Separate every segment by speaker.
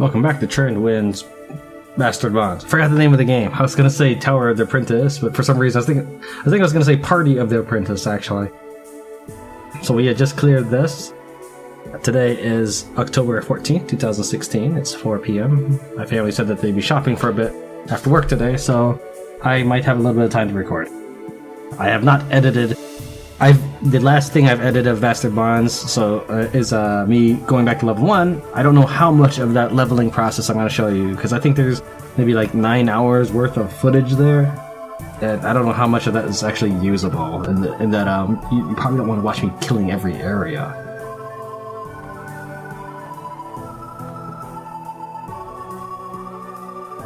Speaker 1: Welcome back to Tran wins Bastard Bonds. Forgot the name of the game. I was gonna say Tower of the Apprentice, but for some reason I think I was gonna say Party of the Apprentice actually. So we had just cleared this. Today is October 14th, 2016. It's 4 p.m. My family said that they'd be shopping for a bit after work today, so I might have a little bit of time to record. I have not edited. The last thing I've edited of Bastard Bonds is me going back to level 1. I don't know how much of that leveling process I'm going to show you, because I think there's maybe like 9 hours worth of footage there, and I don't know how much of that is actually usable, and that you probably don't want to watch me killing every area.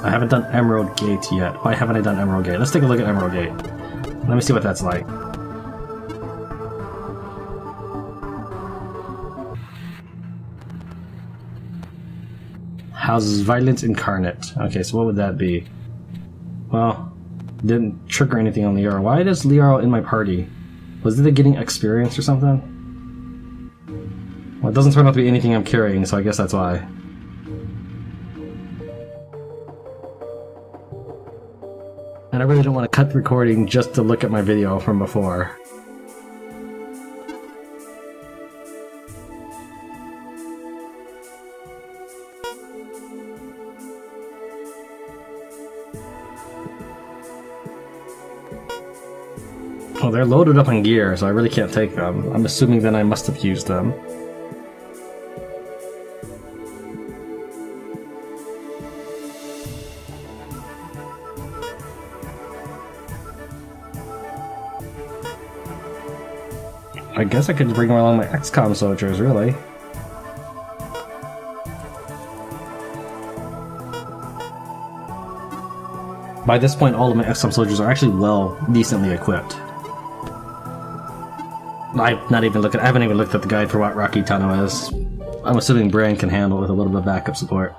Speaker 1: I haven't done Emerald Gate yet. Why haven't I done Emerald Gate? Let's take a look at Emerald Gate. Let me see what that's like. Houses Violence Incarnate. Okay, so what would that be? Well, didn't trigger anything on Liara. Why is Liara in my party? Was it getting experience or something? Well, it doesn't turn out to be anything I'm carrying, so I guess that's why. And I really don't want to cut the recording just to look at my video from before. Well, they're loaded up on gear, so I really can't take them. I'm assuming then I must have used them. I guess I could bring along my XCOM soldiers, really. By this point, all of my XCOM soldiers are actually decently equipped. I haven't even looked at the guide for what Rocky Tunnel is. I'm assuming Bran can handle it with a little bit of backup support.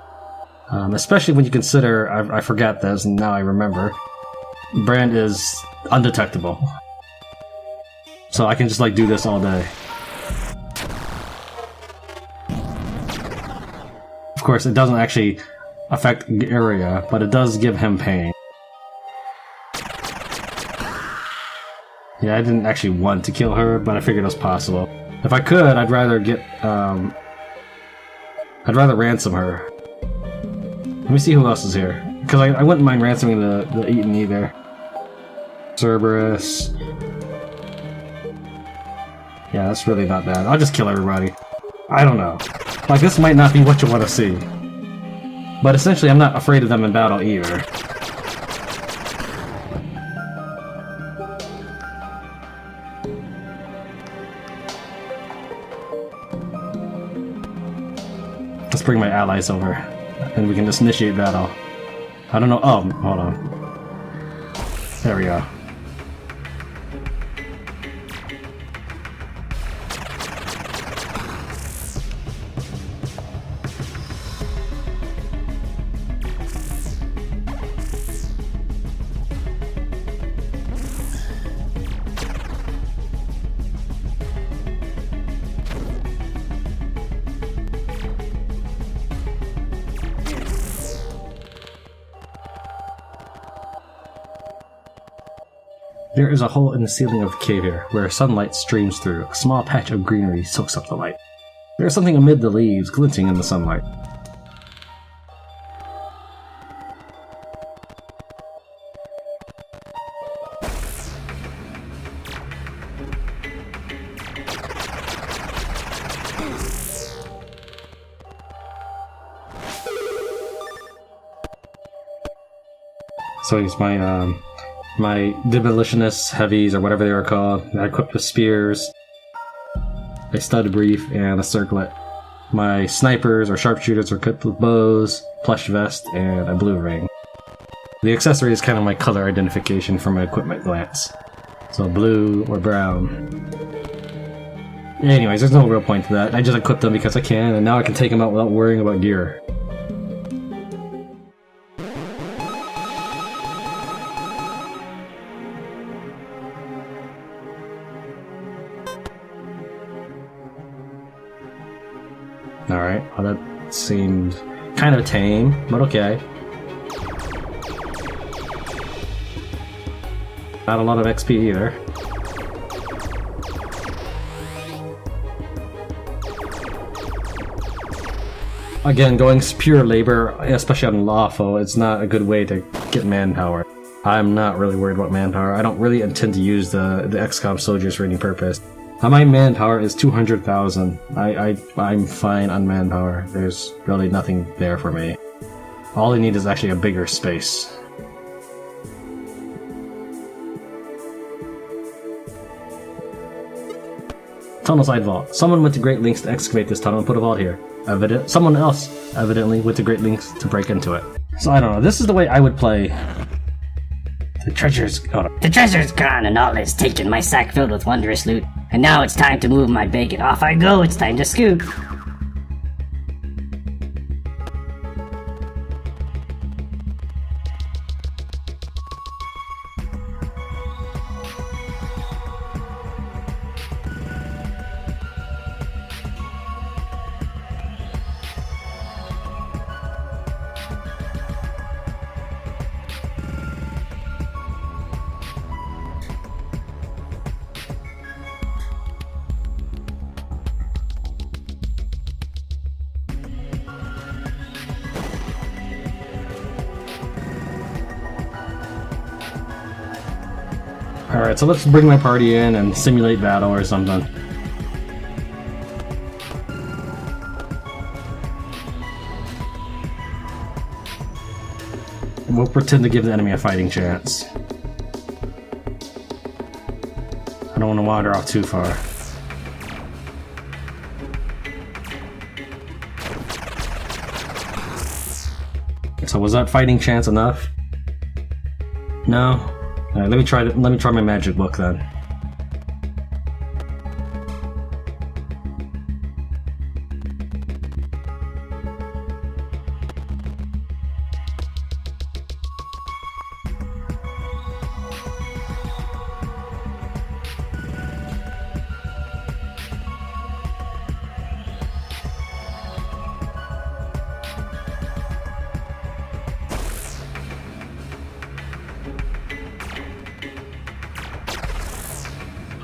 Speaker 1: Especially when you consider, I forgot this, and now I remember, Bran is undetectable. So I can just, like, do this all day. Of course, it doesn't actually affect the area, but it does give him pain. Yeah, I didn't actually want to kill her, but I figured it was possible. If I could, I'd rather ransom her. Let me see who else is here. Because I wouldn't mind ransoming the Eaton either. Cerberus. Yeah, that's really not bad. I'll just kill everybody. I don't know. Like, this might not be what you want to see. But essentially, I'm not afraid of them in battle either. Let's bring my allies over, and we can just initiate battle. I don't know. Oh, hold on. There we go. There is a hole in the ceiling of the cave here, where sunlight streams through. A small patch of greenery soaks up the light. There is something amid the leaves, glinting in the sunlight. So he's my demolitionist heavies, or whatever they were called. I equipped with spears, a stud brief, and a circlet. My snipers or sharpshooters are equipped with bows, plush vest, and a blue ring. The accessory is kind of my color identification for my equipment glance. So blue or brown. Anyways, there's no real point to that. I just equipped them because I can, and now I can take them out without worrying about gear. Alright, well that seemed Kind of tame, but okay. Not a lot of XP either. Again, going pure labor, especially on lawful, it's not a good way to get manpower. I'm not really worried about manpower. I don't really intend to use the XCOM soldiers for any purpose. My manpower is 200,000. I'm fine on manpower. There's really nothing there for me. All I need is actually a bigger space. Tunnel side vault. Someone went to great lengths to excavate this tunnel and put a vault here. Someone else evidently went to great lengths to break into it. So I don't know. This is the way I would play. The treasure's gone.
Speaker 2: The treasure's gone and all is taken. My sack filled with wondrous loot. And now it's time to move my bacon. Off I go. It's time to scoot.
Speaker 1: Alright, so let's bring my party in and simulate battle or something. And we'll pretend to give the enemy a fighting chance. I don't want to wander off too far. So was that fighting chance enough? No? Alright, let me try my magic book then.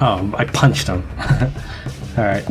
Speaker 1: Oh, I punched him. Alright.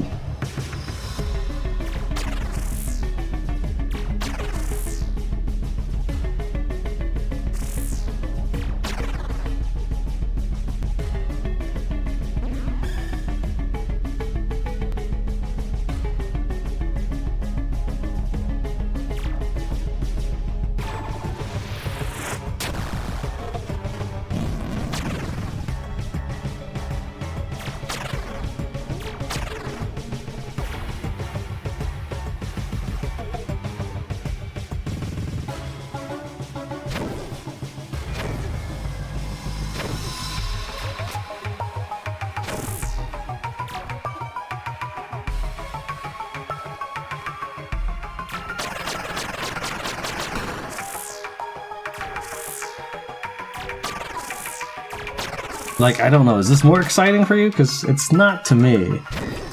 Speaker 1: Like, I don't know, is this more exciting for you? Because it's not to me.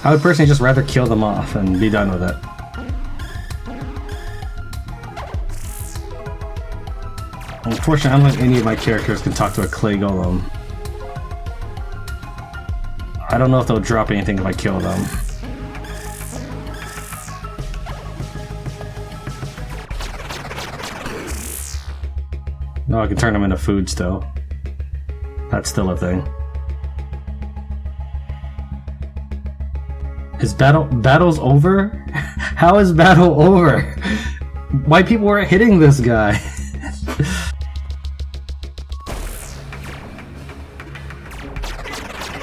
Speaker 1: I would personally just rather kill them off and be done with it. Unfortunately, I don't think any of my characters can talk to a clay golem. I don't know if they'll drop anything if I kill them. No, I can turn them into food still. That's still a thing. Is battle's over? How is battle over? Why people were hitting this guy?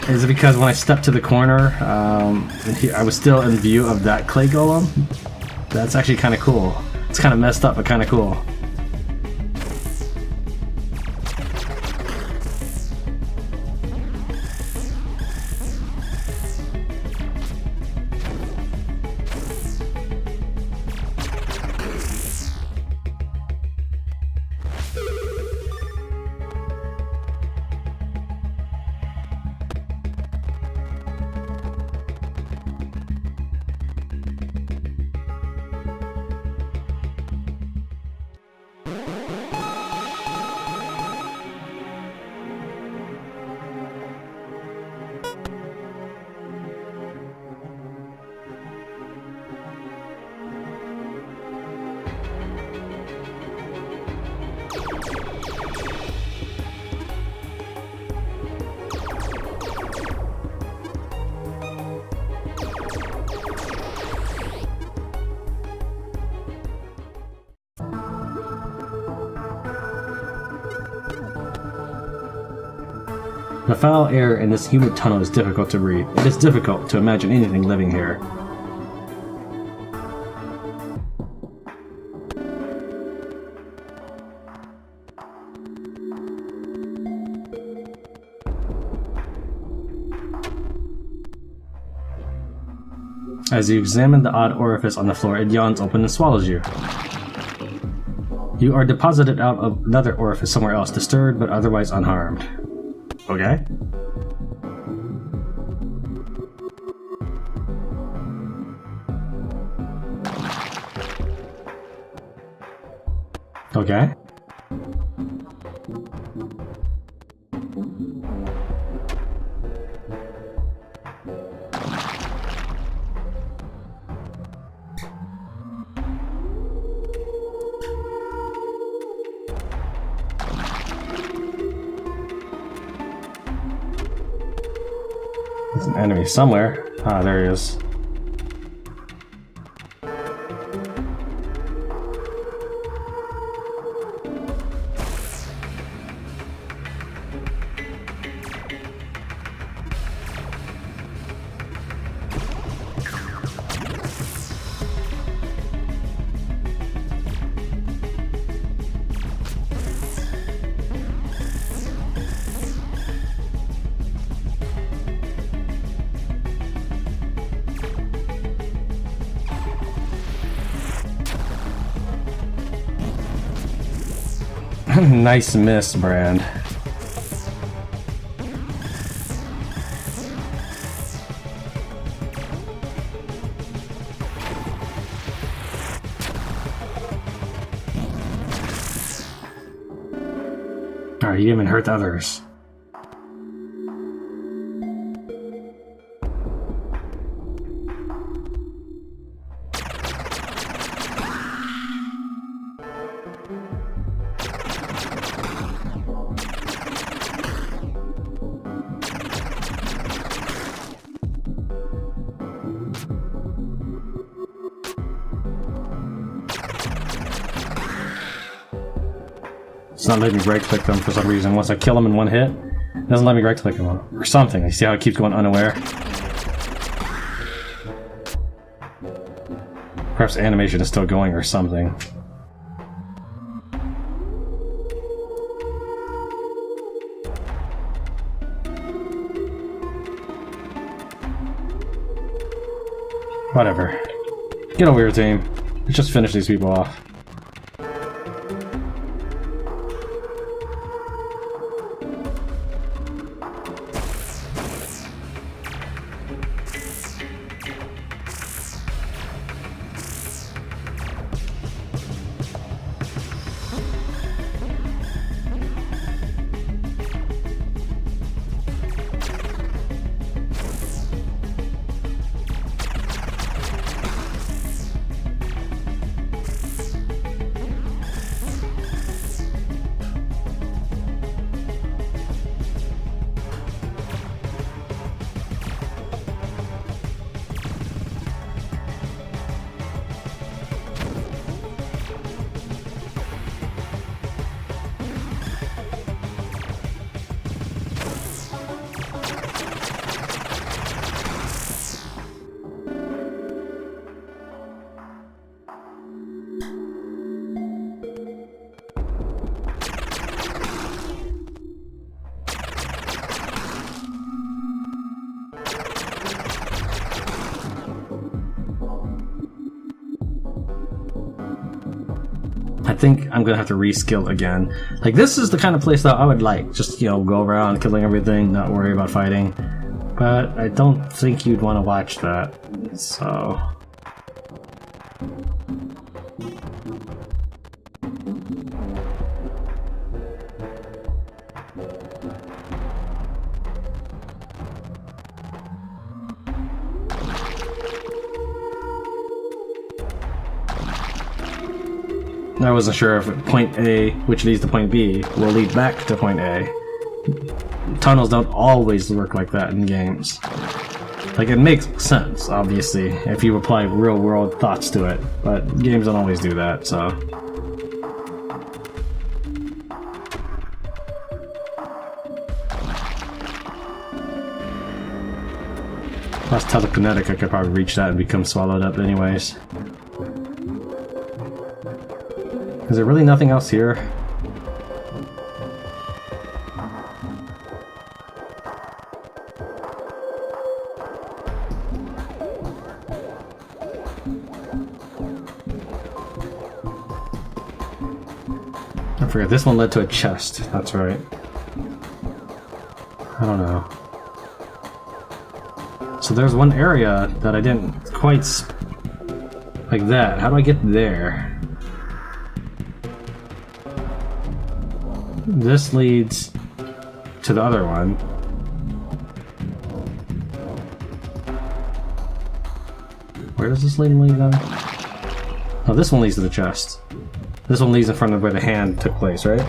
Speaker 1: Is it because when I stepped to the corner, I was still in view of that clay golem? That's actually kind of cool. It's kind of messed up, but kind of cool. The foul air in this humid tunnel is difficult to breathe. It is difficult to imagine anything living here. As you examine the odd orifice on the floor, it yawns open and swallows you. You are deposited out of another orifice somewhere else, disturbed but otherwise unharmed. Okay. Okay. There's an enemy somewhere. Ah, there he is. Nice miss, Brand. Alright, you even hurt others. It's not letting me right click them for some reason. Once I kill them in one hit, it doesn't let me right click them or something. You see how it keeps going unaware? Perhaps animation is still going or something. Whatever. Get over here, team. Let's just finish these people off. I think I'm gonna have to reskill again. Like, this is the kind of place that I would like. Just, you know, go around killing everything, not worry about fighting. But I don't think you'd want to watch that, so... I wasn't sure if point A, which leads to point B, will lead back to point A. Tunnels don't always work like that in games. Like, it makes sense, obviously, if you apply real-world thoughts to it, but games don't always do that, so... Plus telekinetic, I could probably reach that and become swallowed up anyways. Is there really nothing else here? I forget, this one led to a chest, that's right. I don't know. So there's one area that I didn't quite like that. How do I get there? This leads to the other one. Where does this lead then? Oh, this one leads to the chest. This one leads in front of where the hand took place, right?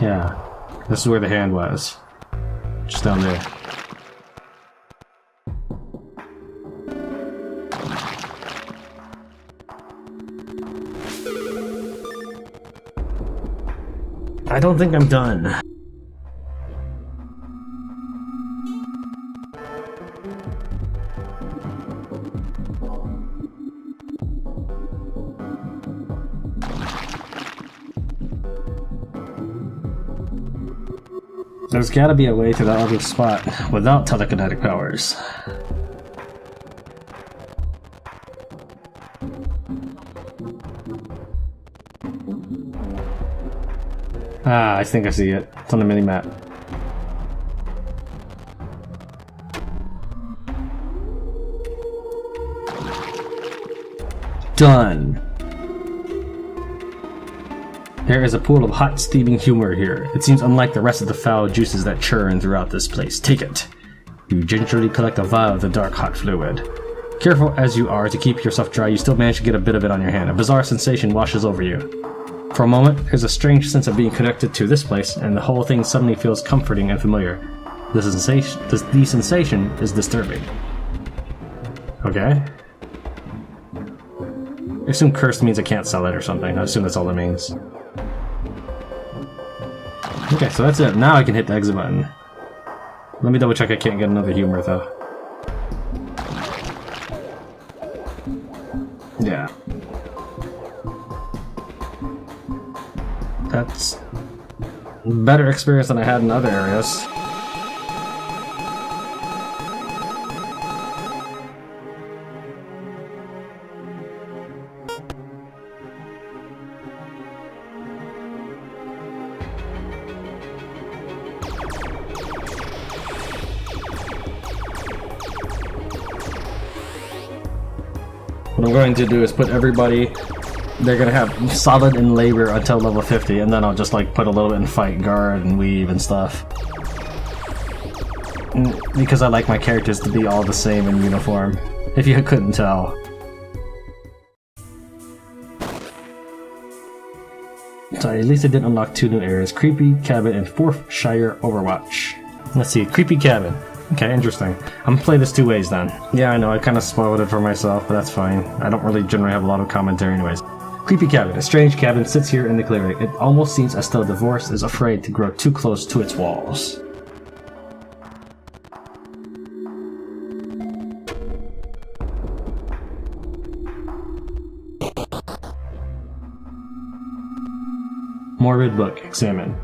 Speaker 1: Yeah. This is where the hand was. Just down there. I don't think I'm done. There's gotta be a way to that other spot without telekinetic powers. Ah, I think I see it. It's on the mini-map. Done! There is a pool of hot, steaming humor here. It seems unlike the rest of the foul juices that churn throughout this place. Take it. You gingerly collect a vial of the dark, hot fluid. Careful as you are to keep yourself dry, you still manage to get a bit of it on your hand. A bizarre sensation washes over you. For a moment, there's a strange sense of being connected to this place, and the whole thing suddenly feels comforting and familiar. The sensation is disturbing. Okay. I assume cursed means I can't sell it or something. I assume that's all it means. Okay, so that's it. Now I can hit the exit button. Let me double check I can't get another humor though. Yeah. That's better experience than I had in other areas. What I'm going to do is put everybody, they're gonna have solid in labor until level 50, and then I'll just like put a little bit in fight, guard, and weave and stuff. Because I like my characters to be all the same in uniform, if you couldn't tell. So at least I did unlock 2 new areas, Creepy Cabin and 4th Shire Overwatch. Let's see, Creepy Cabin. Okay, interesting. I'm gonna play this 2 ways then. Yeah, I know, I kind of spoiled it for myself, but that's fine. I don't really generally have a lot of commentary anyways. Creepy Cabin. A strange cabin sits here in the clearing. It almost seems as though the divorce is afraid to grow too close to its walls. Morbid book. Examine.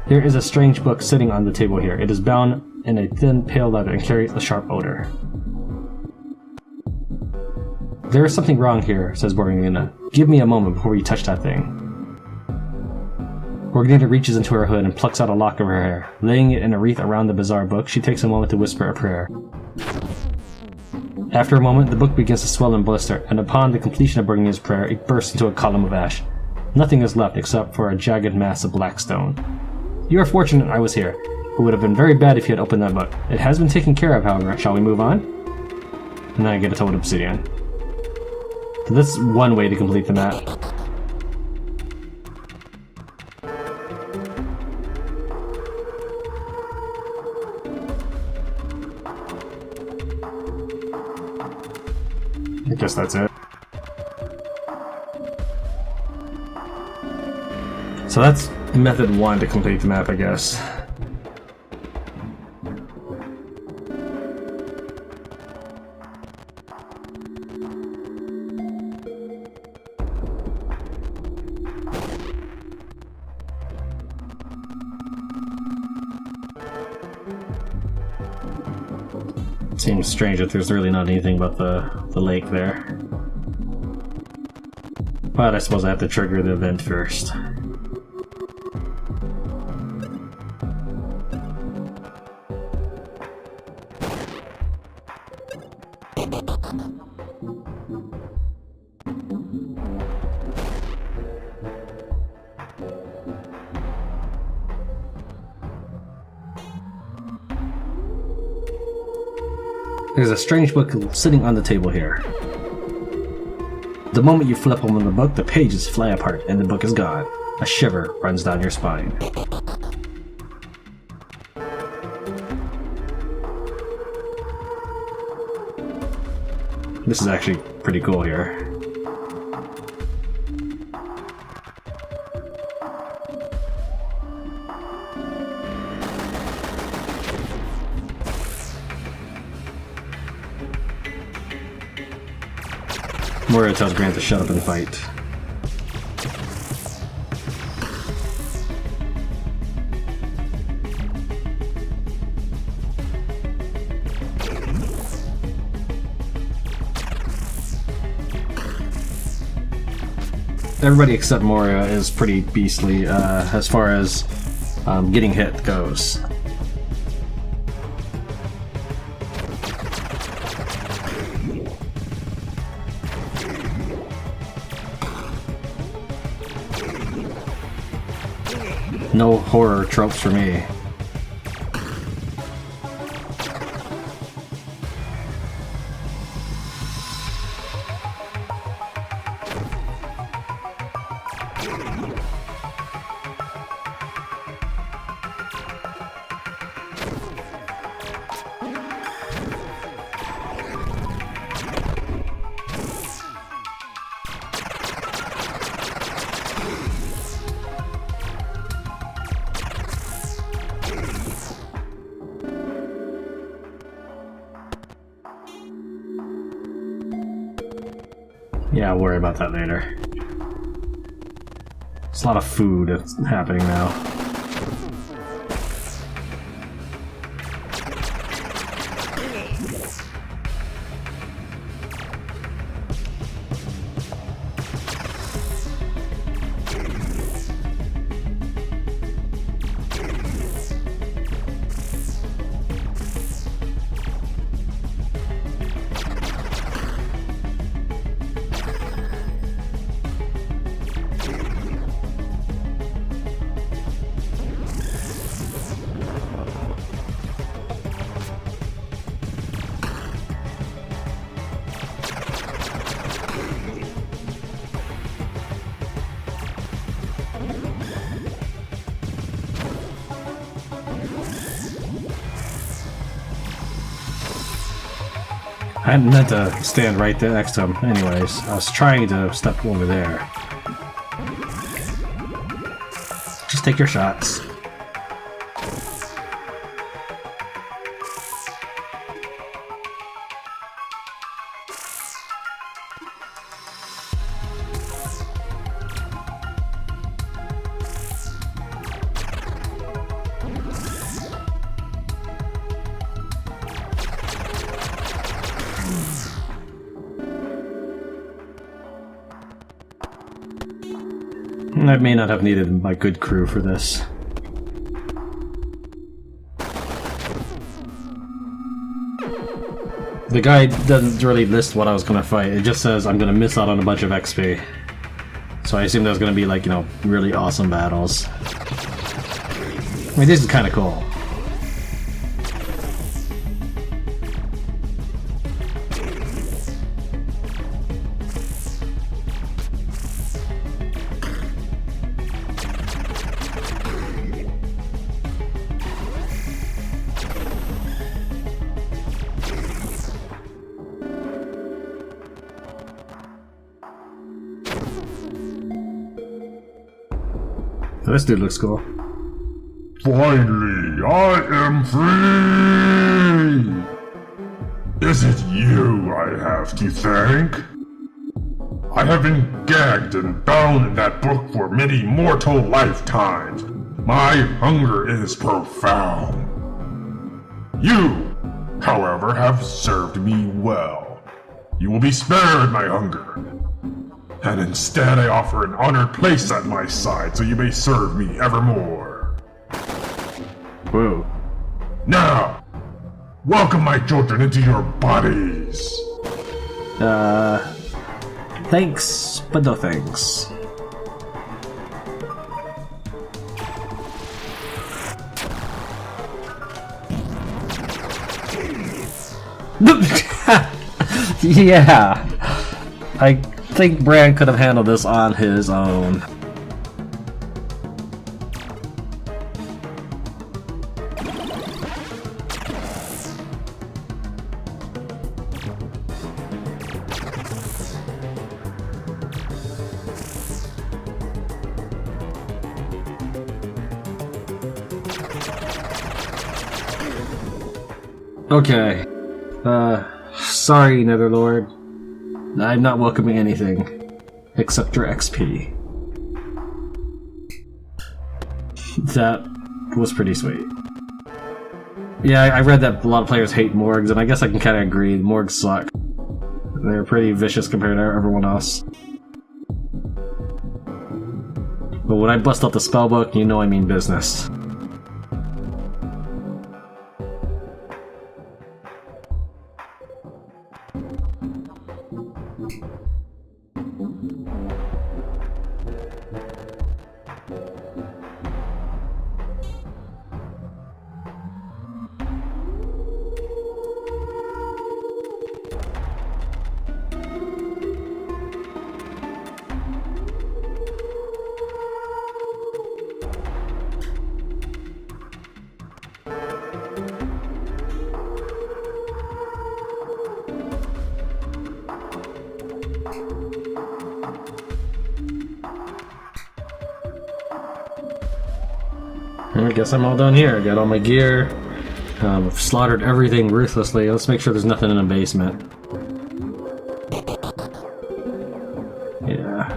Speaker 1: There is a strange book sitting on the table here. It is bound in a thin, pale leather and carries a sharp odor. There is something wrong here, says Borgnina. Give me a moment before you touch that thing. Borgnina reaches into her hood and plucks out a lock of her hair. Laying it in a wreath around the bizarre book, she takes a moment to whisper a prayer. After a moment, the book begins to swell and blister, and upon the completion of Borgnina's prayer, it bursts into a column of ash. Nothing is left except for a jagged mass of black stone. You are fortunate I was here. It would have been very bad if you had opened that book. It has been taken care of, however. Shall we move on? And then I get a toad obsidian. So that's one way to complete the map. I guess that's it. So that's method 1 to complete the map, I guess. Seems strange that there's really not anything but the lake there. But I suppose I have to trigger the event first. There's a strange book sitting on the table here. The moment you flip open the book, the pages fly apart and the book is gone. A shiver runs down your spine. This is actually pretty cool here. Moira tells Grant to shut up and fight. Everybody except Moira is pretty beastly as far as getting hit goes. No horror tropes for me. Yeah, I'll worry about that later. There's a lot of food that's happening now. I hadn't meant to stand right there next to him anyways. I was trying to step over there. Just take your shots. I may not have needed my good crew for this. The guide doesn't really list what I was gonna fight, it just says I'm gonna miss out on a bunch of XP. So I assume there's gonna be, like, you know, really awesome battles. I mean, this is kinda cool. This dude looks cool.
Speaker 3: Finally, I am free! Is it you I have to thank? I have been gagged and bound in that book for many mortal lifetimes. My hunger is profound. You however, have served me well. You will be spared my hunger. And instead I offer an honored place at my side so you may serve me evermore.
Speaker 1: Whoa.
Speaker 3: Now, welcome my children into your bodies.
Speaker 1: Thanks, but no thanks. Yeah, I think Bran could have handled this on his own. Okay. Sorry, Netherlord. I'm not welcoming anything except your XP. That was pretty sweet. Yeah, I read that a lot of players hate Morgs, and I guess I can kind of agree. Morgs suck. They're pretty vicious compared to everyone else. But when I bust out the spellbook, you know I mean business. I guess I'm all done here. Got all my gear. Slaughtered everything ruthlessly. Let's make sure there's nothing in the basement. Yeah.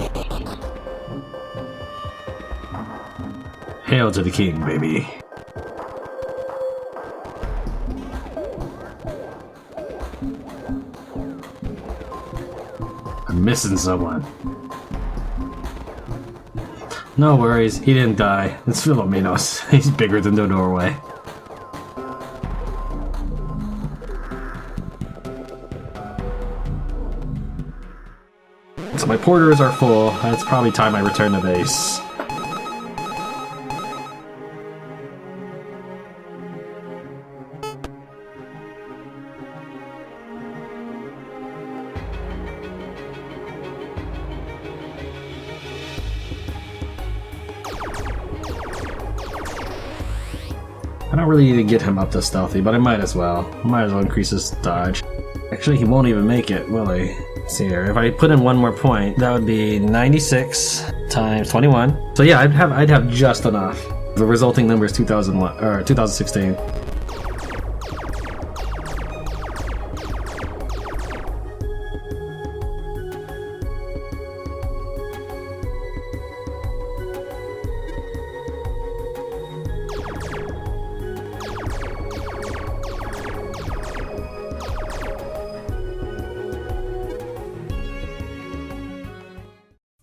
Speaker 1: Hail to the king, baby. I'm missing someone. No worries, he didn't die. It's Philomenos. He's bigger than the doorway. So my porters are full. It's probably time I return to base. I don't really need to get him up to stealthy, but I might as well. Might as well increase his dodge. Actually, he won't even make it, will he? Let's see here. If I put in one more point, that would be 96 times 21. So yeah, I'd have just enough. The resulting number is 2001 or 2016.